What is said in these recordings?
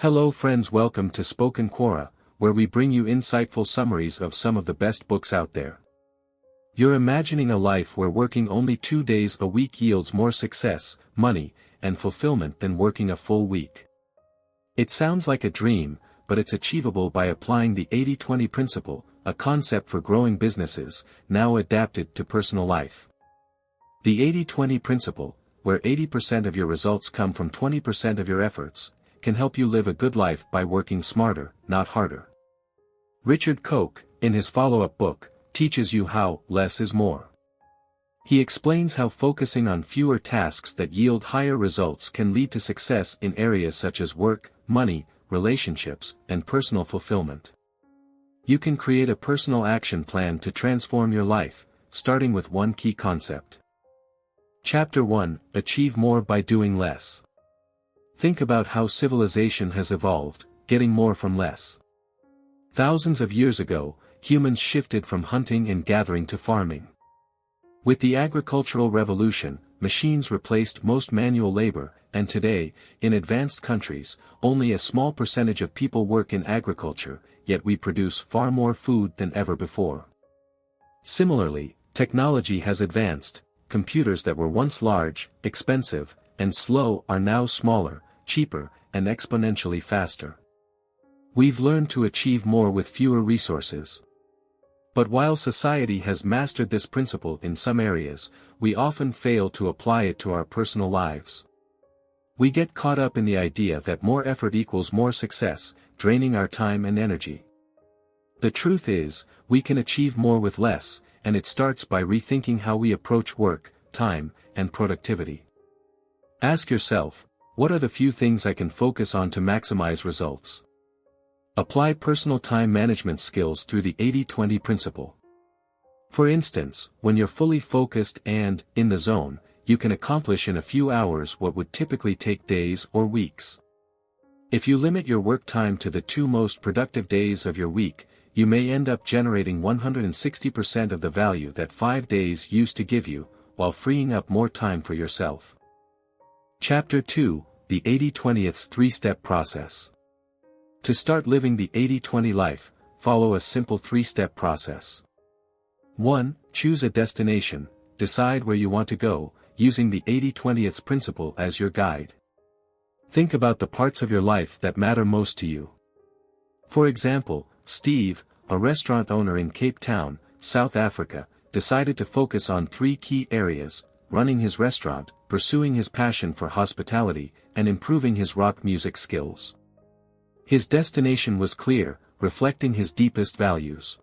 Hello friends, welcome to Spoken Quora, where we bring you insightful summaries of some of the best books out there. You're imagining a life where working only 2 days a week yields more success, money, and fulfillment than working a full week. It sounds like a dream, but it's achievable by applying the 80-20 principle, a concept for growing businesses, now adapted to personal life. The 80-20 principle, where 80% of your results come from 20% of your efforts, can help you live a good life by working smarter, not harder. Richard Koch, in his follow-up book, teaches you how less is more. He explains how focusing on fewer tasks that yield higher results can lead to success in areas such as work, money, relationships, and personal fulfillment. You can create a personal action plan to transform your life, starting with one key concept. Chapter 1: Achieve More by Doing Less. Think about how civilization has evolved, getting more from less. Thousands of years ago, humans shifted from hunting and gathering to farming. With the agricultural revolution, machines replaced most manual labor, and today, in advanced countries, only a small percentage of people work in agriculture, yet we produce far more food than ever before. Similarly, technology has advanced. Computers that were once large, expensive, and slow are now smaller, cheaper, and exponentially faster. We've learned to achieve more with fewer resources. But while society has mastered this principle in some areas, we often fail to apply it to our personal lives. We get caught up in the idea that more effort equals more success, draining our time and energy. The truth is, we can achieve more with less, and it starts by rethinking how we approach work, time, and productivity. Ask yourself, what are the few things I can focus on to maximize results? Apply personal time management skills through the 80-20 principle. For instance, when you're fully focused and in the zone, you can accomplish in a few hours what would typically take days or weeks. If you limit your work time to the 2 most productive days of your week, you may end up generating 160% of the value that 5 days used to give you, while freeing up more time for yourself. Chapter 2: The 80-20th 3-step process. To start living the 80-20 life, follow a simple 3-step process. 1. Choose a destination. Decide where you want to go, using the 80-20th principle as your guide. Think about the parts of your life that matter most to you. For example, Steve, a restaurant owner in Cape Town, South Africa, decided to focus on 3 key areas: running his restaurant, pursuing his passion for hospitality, and improving his rock music skills. His destination was clear, reflecting his deepest values.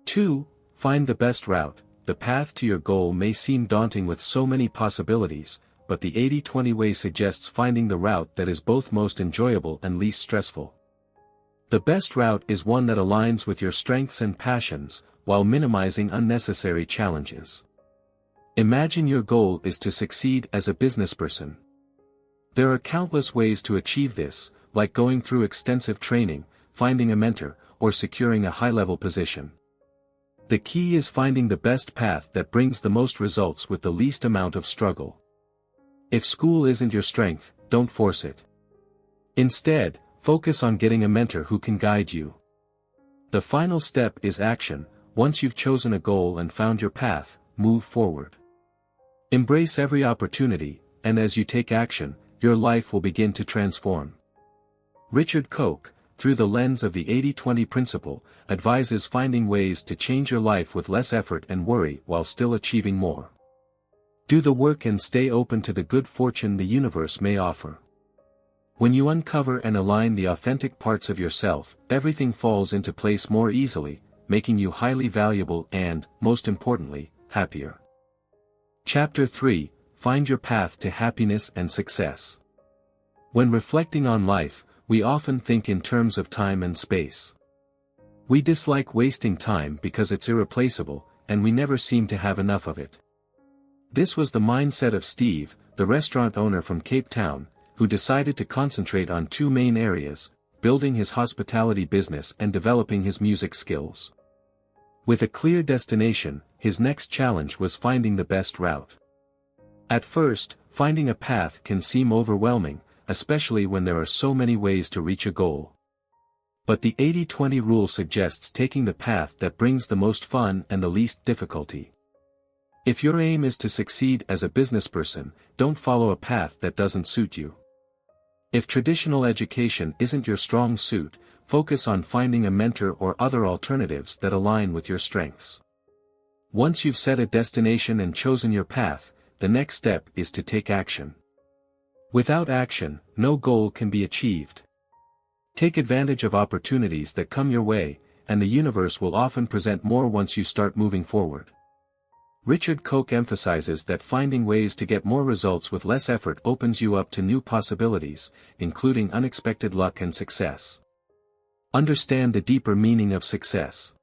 2. Find the best route. The path to your goal may seem daunting with so many possibilities, but the 80-20 way suggests finding the route that is both most enjoyable and least stressful. The best route is one that aligns with your strengths and passions, while minimizing unnecessary challenges. Imagine your goal is to succeed as a businessperson. There are countless ways to achieve this, like going through extensive training, finding a mentor, or securing a high-level position. The key is finding the best path that brings the most results with the least amount of struggle. If school isn't your strength, don't force it. Instead, focus on getting a mentor who can guide you. The final step is action. Once you've chosen a goal and found your path, move forward. Embrace every opportunity, and as you take action, your life will begin to transform. Richard Koch, through the lens of the 80-20 principle, advises finding ways to change your life with less effort and worry while still achieving more. Do the work and stay open to the good fortune the universe may offer. When you uncover and align the authentic parts of yourself, everything falls into place more easily, making you highly valuable and, most importantly, happier. Chapter 3: Find your path to happiness and success. When reflecting on life, we often think in terms of time and space. We dislike wasting time because it's irreplaceable, and we never seem to have enough of it. This was the mindset of Steve, the restaurant owner from Cape Town, who decided to concentrate on 2 main areas: building his hospitality business and developing his music skills. With a clear destination, his next challenge was finding the best route. At first, finding a path can seem overwhelming, especially when there are so many ways to reach a goal. But the 80-20 rule suggests taking the path that brings the most fun and the least difficulty. If your aim is to succeed as a businessperson, don't follow a path that doesn't suit you. If traditional education isn't your strong suit, focus on finding a mentor or other alternatives that align with your strengths. Once you've set a destination and chosen your path, the next step is to take action. Without action, no goal can be achieved. Take advantage of opportunities that come your way, and the universe will often present more once you start moving forward. Richard Koch emphasizes that finding ways to get more results with less effort opens you up to new possibilities, including unexpected luck and success. Understand the deeper meaning of success.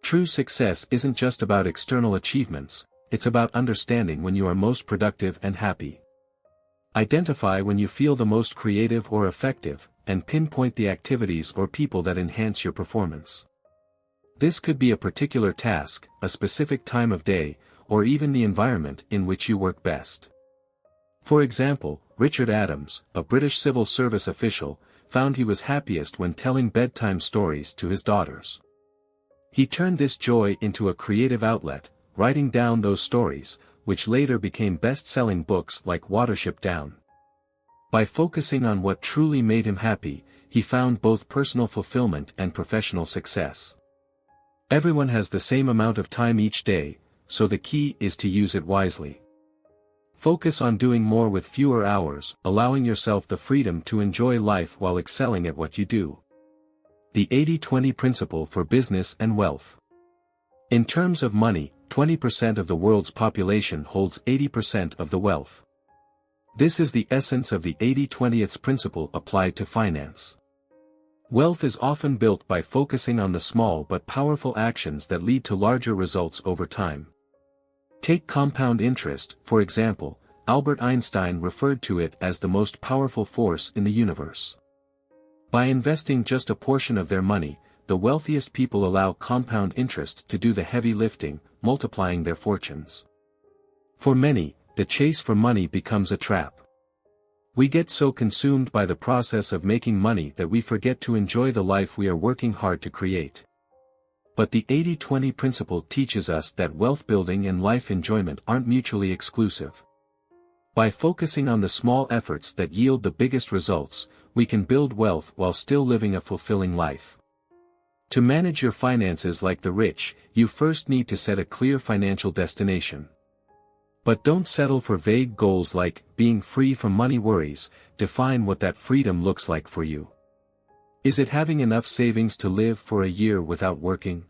True success isn't just about external achievements, it's about understanding when you are most productive and happy. Identify when you feel the most creative or effective, and pinpoint the activities or people that enhance your performance. This could be a particular task, a specific time of day, or even the environment in which you work best. For example, Richard Adams, a British civil service official, found he was happiest when telling bedtime stories to his daughters. He turned this joy into a creative outlet, writing down those stories, which later became best-selling books like Watership Down. By focusing on what truly made him happy, he found both personal fulfillment and professional success. Everyone has the same amount of time each day, so the key is to use it wisely. Focus on doing more with fewer hours, allowing yourself the freedom to enjoy life while excelling at what you do. The 80-20 principle for business and wealth. In terms of money, 20% of the world's population holds 80% of the wealth. This is the essence of the 80-20th principle applied to finance. Wealth is often built by focusing on the small but powerful actions that lead to larger results over time. Take compound interest, for example. Albert Einstein referred to it as the most powerful force in the universe. By investing just a portion of their money, the wealthiest people allow compound interest to do the heavy lifting, multiplying their fortunes. For many, the chase for money becomes a trap. We get so consumed by the process of making money that we forget to enjoy the life we are working hard to create. But the 80-20 principle teaches us that wealth building and life enjoyment aren't mutually exclusive. By focusing on the small efforts that yield the biggest results, we can build wealth while still living a fulfilling life. To manage your finances like the rich, you first need to set a clear financial destination. But don't settle for vague goals like being free from money worries. Define what that freedom looks like for you. Is it having enough savings to live for a year without working?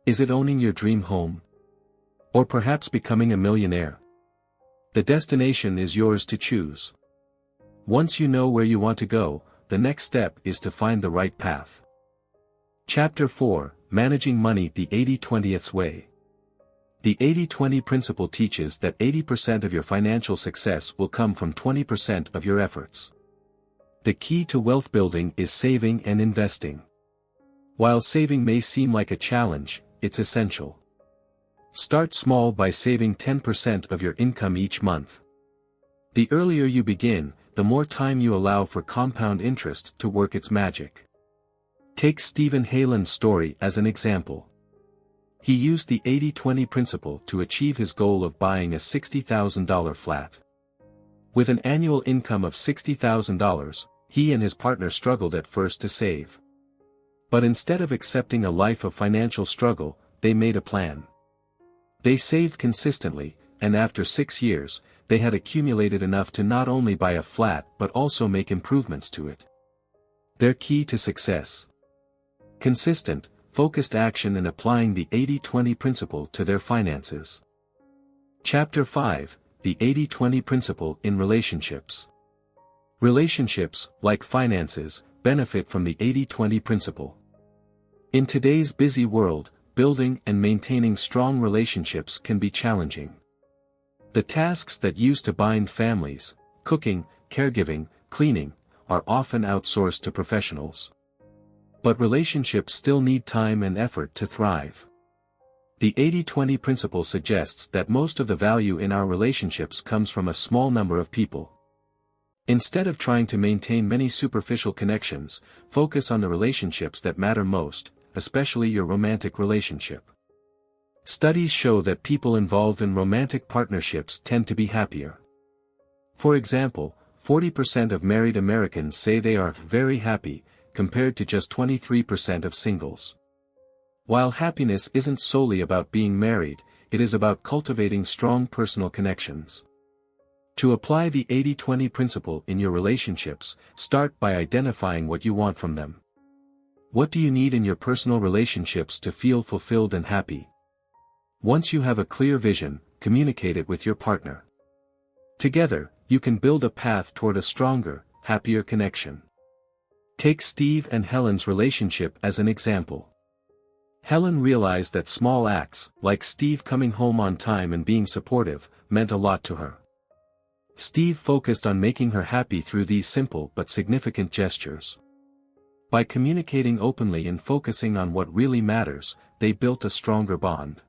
Is it owning your dream home? Or perhaps becoming a millionaire? The destination is yours to choose. Once you know where you want to go, the next step is to find the right path. Chapter 4, Managing Money the 80-20th Way. The 80-20 principle teaches that 80% of your financial success will come from 20% of your efforts. The key to wealth building is saving and investing. While saving may seem like a challenge, it's essential. Start small by saving 10% of your income each month. The earlier you begin, the more time you allow for compound interest to work its magic. Take Stephen Halen's story as an example. He used the 80-20 principle to achieve his goal of buying a $60,000 flat. With an annual income of $60,000, he and his partner struggled at first to save. But instead of accepting a life of financial struggle, they made a plan. They saved consistently, and after 6 years, they had accumulated enough to not only buy a flat but also make improvements to it. Their key to success: consistent, focused action and applying the 80-20 principle to their finances. Chapter 5, The 80-20 Principle in Relationships. Relationships, like finances, benefit from the 80-20 principle. In today's busy world, building and maintaining strong relationships can be challenging. The tasks that used to bind families, cooking, caregiving, cleaning, are often outsourced to professionals. But relationships still need time and effort to thrive. The 80-20 principle suggests that most of the value in our relationships comes from a small number of people. Instead of trying to maintain many superficial connections, focus on the relationships that matter most, especially your romantic relationship. Studies show that people involved in romantic partnerships tend to be happier. For example, 40% of married Americans say they are very happy, compared to just 23% of singles. While happiness isn't solely about being married, it is about cultivating strong personal connections. To apply the 80-20 principle in your relationships, start by identifying what you want from them. What do you need in your personal relationships to feel fulfilled and happy? Once you have a clear vision, communicate it with your partner. Together, you can build a path toward a stronger, happier connection. Take Steve and Helen's relationship as an example. Helen realized that small acts, like Steve coming home on time and being supportive, meant a lot to her. Steve focused on making her happy through these simple but significant gestures. By communicating openly and focusing on what really matters, they built a stronger bond.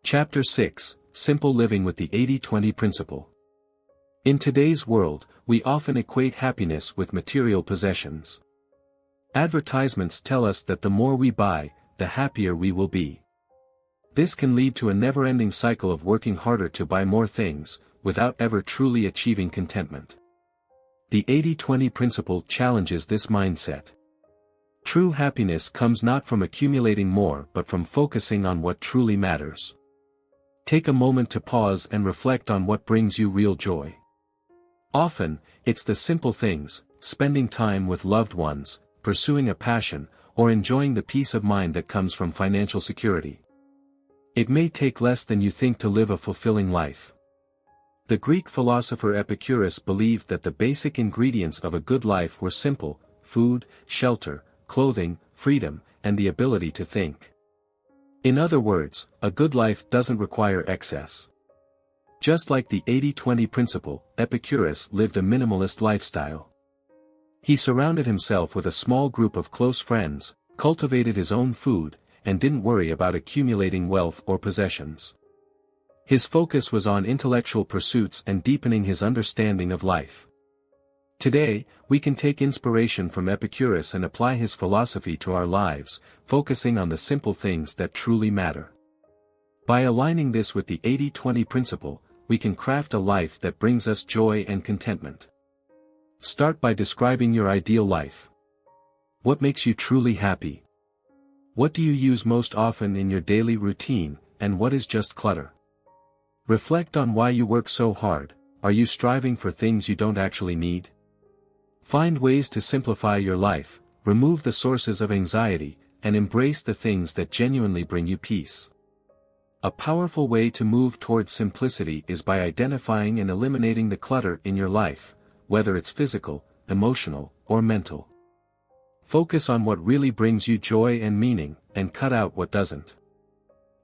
Chapter 6: Simple Living with the 80-20 Principle. In today's world, we often equate happiness with material possessions. Advertisements tell us that the more we buy, the happier we will be. This can lead to a never-ending cycle of working harder to buy more things, without ever truly achieving contentment. The 80-20 principle challenges this mindset. True happiness comes not from accumulating more but from focusing on what truly matters. Take a moment to pause and reflect on what brings you real joy. Often, it's the simple things, spending time with loved ones, pursuing a passion, or enjoying the peace of mind that comes from financial security. It may take less than you think to live a fulfilling life. The Greek philosopher Epicurus believed that the basic ingredients of a good life were simple: food, shelter, clothing, freedom, and the ability to think. In other words, a good life doesn't require excess. Just like the 80-20 principle, Epicurus lived a minimalist lifestyle. He surrounded himself with a small group of close friends, cultivated his own food, and didn't worry about accumulating wealth or possessions. His focus was on intellectual pursuits and deepening his understanding of life. Today, we can take inspiration from Epicurus and apply his philosophy to our lives, focusing on the simple things that truly matter. By aligning this with the 80-20 principle, we can craft a life that brings us joy and contentment. Start by describing your ideal life. What makes you truly happy? What do you use most often in your daily routine, and what is just clutter? Reflect on why you work so hard. Are you striving for things you don't actually need? Find ways to simplify your life, remove the sources of anxiety, and embrace the things that genuinely bring you peace. A powerful way to move towards simplicity is by identifying and eliminating the clutter in your life, whether it's physical, emotional, or mental. Focus on what really brings you joy and meaning, and cut out what doesn't.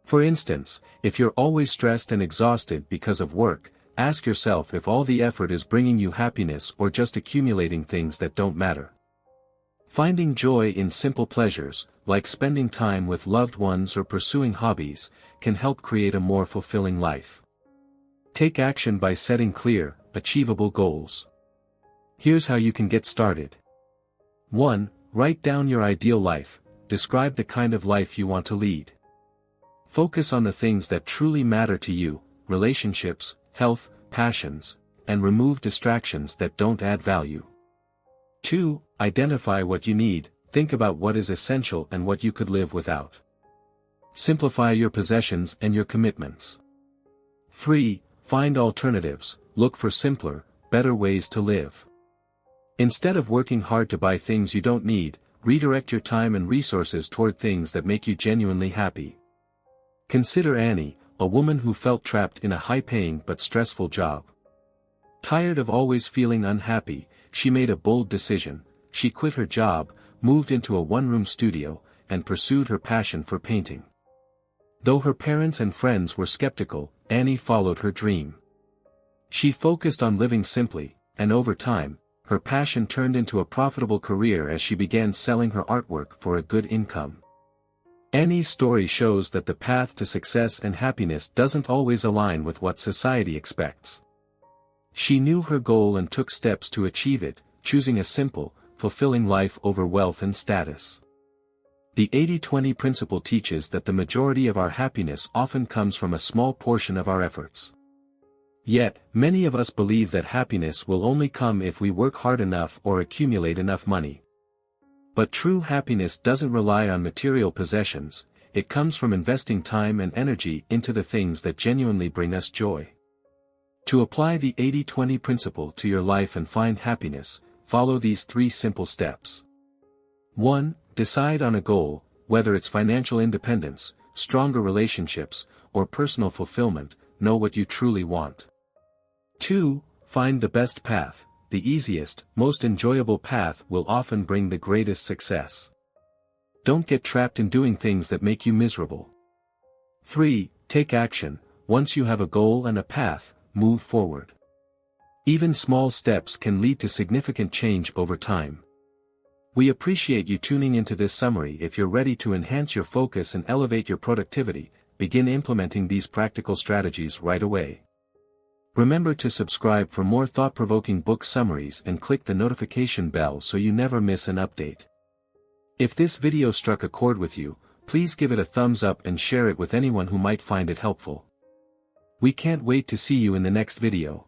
For instance, if you're always stressed and exhausted because of work, ask yourself if all the effort is bringing you happiness or just accumulating things that don't matter. Finding joy in simple pleasures, like spending time with loved ones or pursuing hobbies, can help create a more fulfilling life. Take action by setting clear, achievable goals. Here's how you can get started. 1. Write down your ideal life. Describe the kind of life you want to lead. Focus on the things that truly matter to you: relationships, health, passions, and remove distractions that don't add value. 2. Identify what you need. Think about what is essential and what you could live without. Simplify your possessions and your commitments. 3. Find alternatives. Look for simpler, better ways to live. Instead of working hard to buy things you don't need, redirect your time and resources toward things that make you genuinely happy. Consider Annie, a woman who felt trapped in a high-paying but stressful job. Tired of always feeling unhappy, she made a bold decision. She quit her job, moved into a one-room studio, and pursued her passion for painting. Though her parents and friends were skeptical, Annie followed her dream. She focused on living simply, and over time, her passion turned into a profitable career as she began selling her artwork for a good income. Annie's story shows that the path to success and happiness doesn't always align with what society expects. She knew her goal and took steps to achieve it, choosing a simple, fulfilling life over wealth and status. The 80-20 principle teaches that the majority of our happiness often comes from a small portion of our efforts. Yet, many of us believe that happiness will only come if we work hard enough or accumulate enough money. But true happiness doesn't rely on material possessions, it comes from investing time and energy into the things that genuinely bring us joy. To apply the 80-20 principle to your life and find happiness, follow these 3 simple steps. 1. Decide on a goal, whether it's financial independence, stronger relationships, or personal fulfillment. Know what you truly want. 2. Find the best path. The easiest, most enjoyable path will often bring the greatest success. Don't get trapped in doing things that make you miserable. 3. Take action. Once you have a goal and a path, move forward. Even small steps can lead to significant change over time. We appreciate you tuning into this summary. If you're ready to enhance your focus and elevate your productivity, begin implementing these practical strategies right away. Remember to subscribe for more thought-provoking book summaries and click the notification bell so you never miss an update. If this video struck a chord with you, please give it a thumbs up and share it with anyone who might find it helpful. We can't wait to see you in the next video.